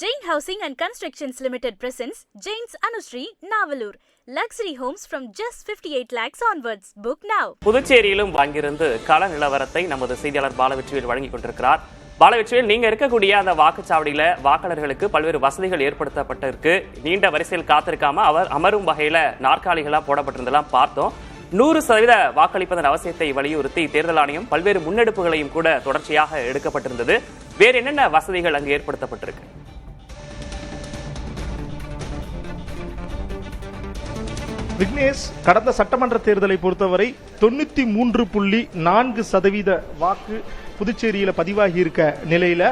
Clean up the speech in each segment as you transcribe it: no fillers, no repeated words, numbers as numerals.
Jain Housing and Constructions Limited presents Jain's Anushree, Navalur. Luxury homes from just 58 lakhs onwards. Book now. புதுச்சேரியிலும் வாங்கியிருந்து கள நிலவரத்தை நமது செய்தியாளர் பாலவெற்றிவேல் வழங்கிக் கொண்டிருக்கிறார். பாலவெற்றிவேல், நீங்க இருக்கக்கூடிய அந்த வாக்குச்சாவடியில வாக்காளர்களுக்கு பல்வேறு வசதிகள் ஏற்படுத்தப்பட்டிருக்கு. நீண்ட வரிசையில் காத்திருக்காம அவர் அமரும் வகையில நாற்காலிகளா போடப்பட்டிருந்தெல்லாம் பார்த்தோம். 100% வாக்களிப்பதன் அவசியத்தை வலியுறுத்தி தேர்தல் ஆணையம் பல்வேறு முன்னெடுப்புகளையும் கூட தொடர்ச்சியாக எடுக்கப்பட்டிருந்தது. வேற என்னென்ன வசதிகள் அங்கு ஏற்படுத்தப்பட்டிருக்கு? விக்னேஷ், கடந்த சட்டமன்ற தேர்தலை பொறுத்தவரை 93.4% வாக்கு புதுச்சேரியில பதிவாகி இருக்க நிலையில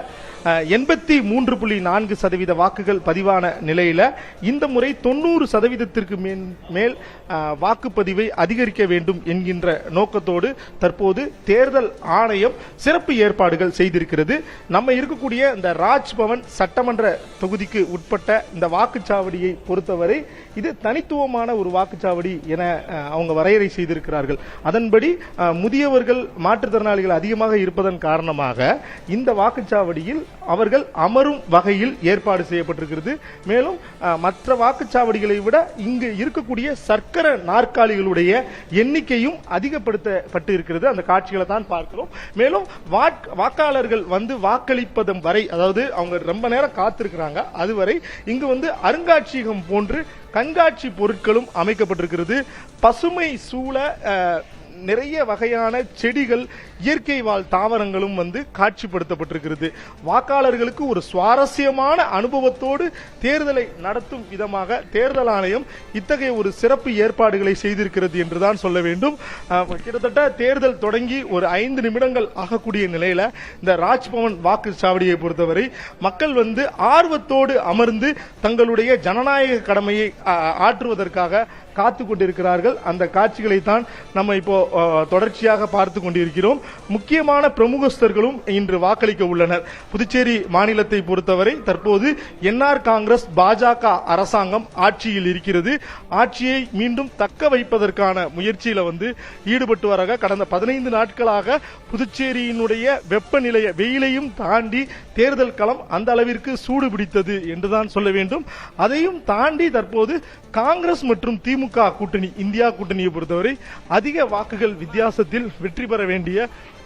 83.4% வாக்குகள் பதிவான நிலையில இந்த முறை 90%த்திற்கு மேல் வாக்குப்பதிவை அதிகரிக்க வேண்டும் என்கின்ற நோக்கத்தோடு தற்போது தேர்தல் ஆணையம் சிறப்பு ஏற்பாடுகள் செய்திருக்கிறது. நம்ம இருக்கக்கூடிய இந்த ராஜ்பவன் சட்டமன்ற தொகுதிக்கு உட்பட்ட இந்த வாக்குச்சாவடியை பொறுத்தவரை இது தனித்துவமான ஒரு வாக்குச்சாவடி என அவங்க வரையறை செய்திருக்கிறார்கள். அதன்படி முதியவர்கள், மாற்றுத்திறனாளிகள் அதிகமாக இருப்பதன் காரணமாக இந்த வாக்குச்சாவடியில் அவர்கள் அமரும் வகையில் ஏற்பாடு செய்யப்பட்டிருக்கிறது. மேலும் மற்ற வாக்குச்சாவடிகளை விட இங்கு இருக்கக்கூடிய சர்க்கர நாற்காலிகளுடைய எண்ணிக்கையும் அதிகப்படுத்தப்பட்டு இருக்கிறது. அந்த காட்சிகளை தான் பார்க்கிறோம். மேலும் வாக்காளர்கள் வந்து வாக்களிப்பதும் வரை, அதாவது அவங்க ரொம்ப நேரம் காத்திருக்கிறாங்க, அதுவரை இங்கு வந்து அருங்காட்சியகம் போன்று கண்காட்சி பொருட்களும் அமைக்கப்பட்டிருக்கிறது. பசுமை சூழ நிறைய வகையான செடிகள், இயற்கை வாழ் தாவரங்களும் வந்து காட்சிப்படுத்தப்பட்டிருக்கிறது. வாக்காளர்களுக்கு ஒரு சுவாரஸ்யமான அனுபவத்தோடு தேர்தலை நடத்தும் விதமாக தேர்தல் ஆணையம் இத்தகைய ஒரு சிறப்பு ஏற்பாடுகளை செய்திருக்கிறது என்றுதான் சொல்ல வேண்டும். கிட்டத்தட்ட தேர்தல் தொடங்கி ஒரு 5 நிமிடங்கள் ஆகக்கூடிய நிலையில இந்த ராஜ்பவன் வாக்குச்சாவடியை பொறுத்தவரை மக்கள் வந்து ஆர்வத்தோடு அமர்ந்து தங்களுடைய ஜனநாயக கடமையை ஆற்றுவதற்காக காத்து கொண்டிருக்கிறார்கள். அந்த காட்சிகளை தான் நம்ம இப்போ தொடர்ச்சியாக பார்த்து கொண்டிருக்கிறோம். முக்கியமான பிரமுகஸ்தர்களும் இன்று வாக்களிக்க உள்ளனர். புதுச்சேரி மாநிலத்தை பொறுத்தவரை தற்போது என்ஆர் காங்கிரஸ் பாஜக அரசாங்கம் ஆட்சியில் இருக்கிறது. ஆட்சியை மீண்டும் தக்க வைப்பதற்கான முயற்சியில வந்து ஈடுபட்டு வராங்க. கடந்த 15 நாட்களாக புதுச்சேரியினுடைய வெப்பநிலைய வெயிலையும் தாண்டி தேர்தல் களம் அந்த அளவிற்கு சூடு பிடித்தது என்றுதான் சொல்ல வேண்டும். அதையும் தாண்டி தற்போது காங்கிரஸ் மற்றும் திமுக கூட்டணி, இந்தியா கூட்டணியை பொறுத்தவரை அதிக வாக்குகள் வித்தியாசத்தில் வெற்றி பெற வேண்டிய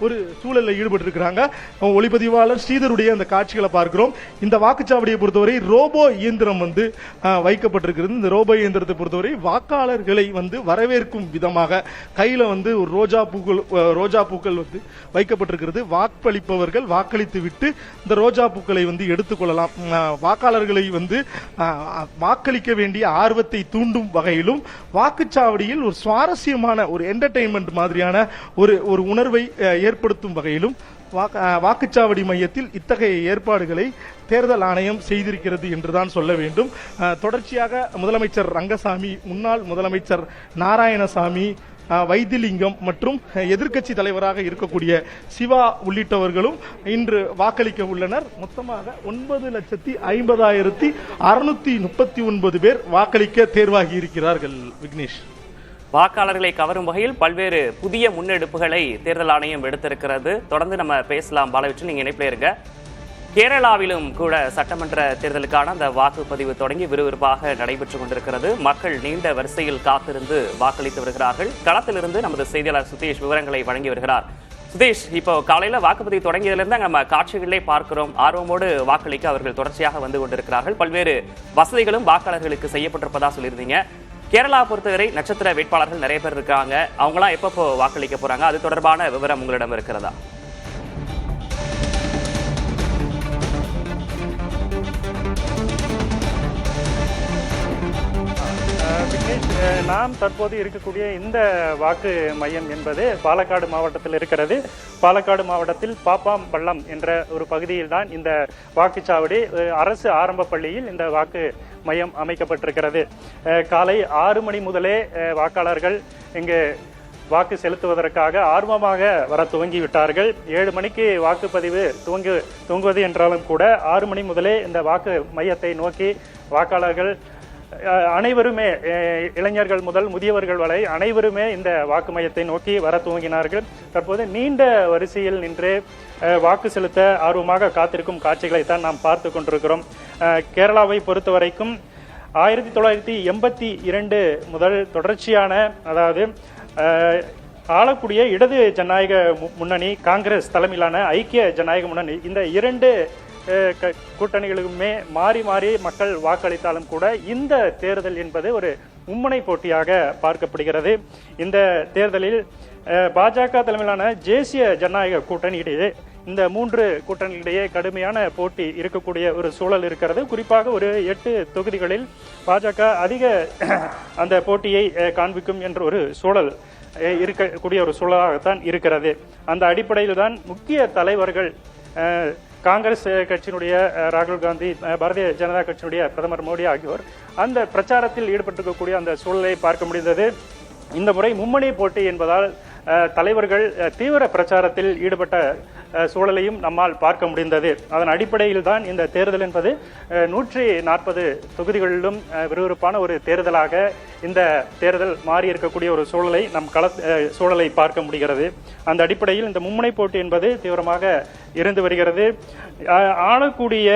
ஒரு சூழலில் ஈடுபட்டிருக்கிறாங்க. ஒளிப்பதிவாளர் ஸ்ரீதருடைய அந்த காட்சிகளை பார்க்கிறோம். இந்த வாக்குச்சாவடியை பொறுத்தவரை ரோபோ இயந்திரம் வந்து வைக்கப்பட்டிருக்கிறது. இந்த ரோபோ இயந்திரத்தை பொறுத்தவரை வாக்காளர்களை வந்து வரவேற்கும் விதமாக கையில வந்து ஒரு ரோஜா பூக்கள் வந்து வைக்கப்பட்டிருக்கிறது. வாக்களிப்பவர்கள் வாக்களித்து விட்டு இந்த ரோஜா பூக்களை வந்து எடுத்துக்கொள்ளலாம். வாக்காளர்களை வந்து வாக்களிக்க வேண்டிய ஆர்வத்தை தூண்டும் வகையிலும் வாக்குச்சாவடியில் ஒரு சுவாரஸ்யமான ஒரு என்டர்டெயின்மெண்ட் மாதிரியான ஒரு உணர்வை ஏற்படுத்தும் வகையிலும் வாக்குச்சாவடி மையத்தில் இத்தகைய ஏற்பாடுகளை தேர்தல் ஆணையம் செய்திருக்கிறது என்றுதான் சொல்ல வேண்டும். தொடர்ச்சியாக முதலமைச்சர் ரங்கசாமி, முன்னாள் முதலமைச்சர் நாராயணசாமி, வைத்திலிங்கம் மற்றும் எதிர்க்கட்சி தலைவராக இருக்கக்கூடிய சிவா உள்ளிட்டவர்களும் இன்று வாக்களிக்க உள்ளனர். மொத்தமாக 9,50,639 பேர் வாக்களிக்க தேர்வாகி இருக்கிறார்கள். விக்னேஷ், வாக்காளர்களை கவரும் வகையில் பல்வேறு புதிய முன்னெடுப்புகளை தேர்தல் ஆணையம் எடுத்திருக்கிறது. தொடர்ந்து நம்ம பேசலாம். பாலவெற்றி, நீங்க இணைப்பில் இருங்க. கேரளாவிலும் கூட சட்டமன்ற தேர்தலுக்கான அந்த வாக்குப்பதிவு தொடங்கி விறுவிறுப்பாக நடைபெற்றுக் கொண்டிருக்கிறது. மக்கள் நீண்ட வரிசையில் காத்திருந்து வாக்களித்து வருகிறார்கள். களத்திலிருந்து நமது செய்தியாளர் சுதேஷ் விவரங்களை வழங்கி வருகிறார். சுதேஷ், இப்போ காலையில வாக்குப்பதிவு தொடங்கியதிலிருந்து நம்ம காட்சிகளிலே பார்க்கிறோம். ஆர்வமோடு வாக்களிக்க அவர்கள் தொடர்ச்சியாக வந்து கொண்டிருக்கிறார்கள். பல்வேறு வசதிகளும் வாக்காளர்களுக்கு செய்யப்பட்டிருப்பதா சொல்லியிருந்தீங்க. கேரளா பொறுத்தவரை நட்சத்திர வேட்பாளர்கள் நிறைய பேர் இருக்காங்க. அவங்களாம் எப்பப்போ வாக்களிக்க போறாங்க? அது தொடர்பான விவரம் உங்களிடம் இருக்கிறதா? நாம் தற்போது இருக்கக்கூடிய இந்த வாக்கு மையம் என்பது பாலக்காடு மாவட்டத்தில் இருக்கிறது. பாலக்காடு மாவட்டத்தில் பாப்பாம்பள்ளம் என்ற ஒரு பகுதியில் தான் இந்த வாக்குச்சாவடி, அரசு ஆரம்ப பள்ளியில் இந்த வாக்கு மையம் அமைக்கப்பட்டிருக்கிறது. காலை 6 மணி முதலே வாக்காளர்கள் இங்கு வாக்கு செலுத்துவதற்காக ஆர்வமாக வர துவங்கிவிட்டார்கள். 7 மணிக்கு வாக்குப்பதிவு துவங்குவது என்றாலும் கூட 6 மணி முதலே இந்த வாக்கு மையத்தை நோக்கி வாக்காளர்கள் அனைவருமே, இளைஞர்கள் முதல் முதியவர்கள் வரை அனைவருமே இந்த வாக்கு மையத்தை நோக்கி வர துவங்கினார்கள். தற்போது நீண்ட வரிசையில் நின்று வாக்கு செலுத்த ஆர்வமாக காத்திருக்கும் காட்சிகளை தான் நாம் பார்த்து கொண்டிருக்கிறோம். கேரளாவை பொறுத்த வரைக்கும் 1982 முதல் தொடர்ச்சியான, அதாவது ஆளக்கூடிய இடது ஜனநாயக முன்னணி, காங்கிரஸ் தலைமையிலான ஐக்கிய ஜனநாயக முன்னணி, இந்த இரண்டு கூட்டணிகளுக்குமே மாறி மாறி மக்கள் வாக்களித்தாலும் கூட இந்த தேர்தல் என்பது ஒரு மும்முனை போட்டியாக பார்க்கப்படுகிறது. இந்த தேர்தலில் பாஜக தலைமையிலான தேசிய ஜனநாயக கூட்டணியிடையே, இந்த 3 கூட்டணியிடையே கடுமையான போட்டி இருக்கக்கூடிய ஒரு சூழல் இருக்கிறது. குறிப்பாக ஒரு 8 தொகுதிகளில் பாஜக அதிக அந்த போட்டியை காண்பிக்கும் என்ற ஒரு சூழல் இருக்கக்கூடிய ஒரு சூழலாகத்தான் இருக்கிறது. அந்த அடிப்படையில் தான் முக்கிய தலைவர்கள், காங்கிரஸ் கட்சியினுடைய ராகுல் காந்தி, பாரதிய ஜனதா கட்சியினுடைய பிரதமர் மோடி ஆகியோர் அந்த பிரச்சாரத்தில் ஈடுபட்டிருக்கக்கூடிய அந்த சூழலை பார்க்க முடிந்தது. இந்த முறை மும்மணி போட்டி என்பதால் தலைவர்கள் தீவிர பிரச்சாரத்தில் ஈடுபட்ட சூழலையும் நம்மால் பார்க்க முடிந்தது. அதன் அடிப்படையில் தான் இந்த தேர்தல் என்பது 140 தொகுதிகளிலும் விறுவிறுப்பான ஒரு தேர்தலாக இந்த தேர்தல் மாறி இருக்கக்கூடிய ஒரு சூழலை சூழலை பார்க்க முடிகிறது. அந்த அடிப்படையில் இந்த மும்முனை போட்டி என்பது தீவிரமாக இருந்து வருகிறது. ஆளக்கூடிய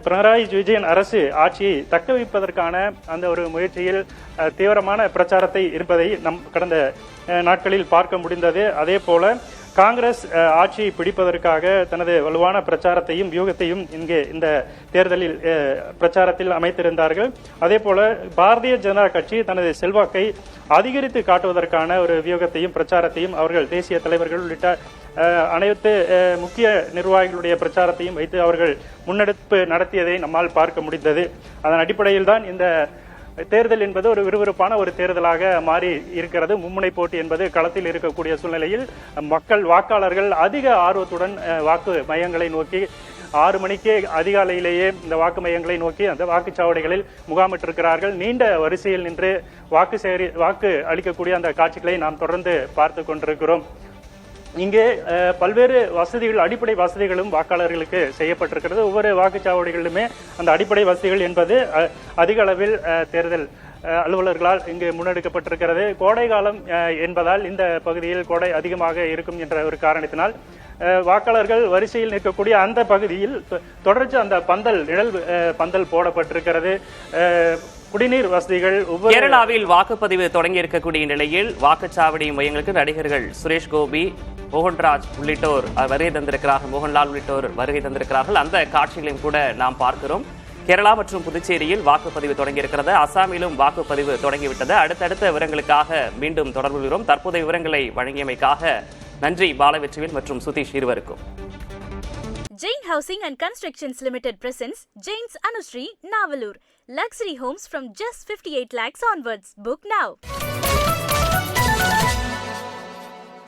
பினராயி விஜயன் அரசு ஆட்சியை தக்க வைப்பதற்கான அந்த ஒரு முயற்சியில் தீவிரமான பிரச்சாரத்தை இருப்பதை நம் கடந்த நாட்களில் பார்க்க முடிந்தது. அதே போல காங்கிரஸ் ஆட்சியை பிடிப்பதற்காக தனது வலுவான பிரச்சாரத்தையும் வியூகத்தையும் இங்கே இந்த தேர்தலில் பிரச்சாரத்தில் அமைத்திருந்தார்கள். அதே போல பாரதிய ஜனதா கட்சி தனது செல்வாக்கை அதிகரித்து காட்டுவதற்கான ஒரு வியூகத்தையும் பிரச்சாரத்தையும் அவர்கள் தேசிய தலைவர்கள் உள்ளிட்ட அனைத்து முக்கிய நிர்வாகிகளுடைய பிரச்சாரத்தையும் வைத்து அவர்கள் முன்னெடுப்பு நடத்தியதை நம்மால் பார்க்க முடிந்தது. அதன் அடிப்படையில் தான் இந்த தேர்தல் என்பது ஒரு விறுவிறுப்பான ஒரு தேர்தலாக மாறி இருக்கிறது. மும்முனை போட்டி என்பது களத்தில் இருக்கக்கூடிய சூழ்நிலையில் வாக்காளர்கள் அதிக ஆர்வத்துடன் வாக்கு மையங்களை நோக்கி 6 மணிக்கே அதிகாலையிலேயே இந்த வாக்கு மையங்களை நோக்கி அந்த வாக்குச்சாவடிகளில் முகாமிட்டிருக்கிறார்கள். நீண்ட வரிசையில் நின்று வாக்கு அளிக்கக்கூடிய அந்த காட்சிகளை நாம் தொடர்ந்து பார்த்து கொண்டிருக்கிறோம். இங்கே பல்வேறு வசதிகள், அடிப்படை வசதிகளும் வாக்காளர்களுக்கு செய்யப்பட்டிருக்கிறது. ஒவ்வொரு வாக்குச்சாவடிகளிலுமே அந்த அடிப்படை வசதிகள் என்பது அதிக அளவில் தேர்தல் அலுவலர்களால் இங்கு முன்னெடுக்கப்பட்டிருக்கிறது. கோடை காலம் என்பதால் இந்த பகுதியில் கோடை அதிகமாக இருக்கும் என்ற ஒரு காரணத்தினால் வாக்காளர்கள் வரிசையில் நிற்கக்கூடிய அந்த பகுதியில் தொடர்ச்சி அந்த நிழல் பந்தல் போடப்பட்டிருக்கிறது. குடிநீர் வசதிகள். கேரளாவில் வாக்குப்பதிவு தொடங்கி இருக்கக்கூடிய நிலையில் வாக்குச்சாவடி மையங்களுக்கு நடிகர்கள் சுரேஷ் கோபி, மோகன்ராஜ் உள்ளிட்டோர் வருகை தந்திருக்கிறார்கள், மோகன்லால் உள்ளிட்டோர் வருகை தந்திருக்கிறார்கள். அந்த காட்சிகளையும் கூட நாம் பார்க்கிறோம். கேரளா மற்றும் புதுச்சேரியில் வாக்குப்பதிவு தொடங்கியிருக்கிறது. அசாமிலும் வாக்குப்பதிவு தொடங்கிவிட்டது. அடுத்தடுத்த விவரங்களுக்காக மீண்டும் தொடர்பு கொள்கிறோம். தற்போதைய விவரங்களை வழங்கியமைக்காக நன்றி பாலவெற்றிவேல் மற்றும் சுதீஷ் இருவருக்கும். Jain Housing and Constructions Limited presents Jain's Anushree, Navalur. Luxury homes from just 58 lakhs onwards. Book now.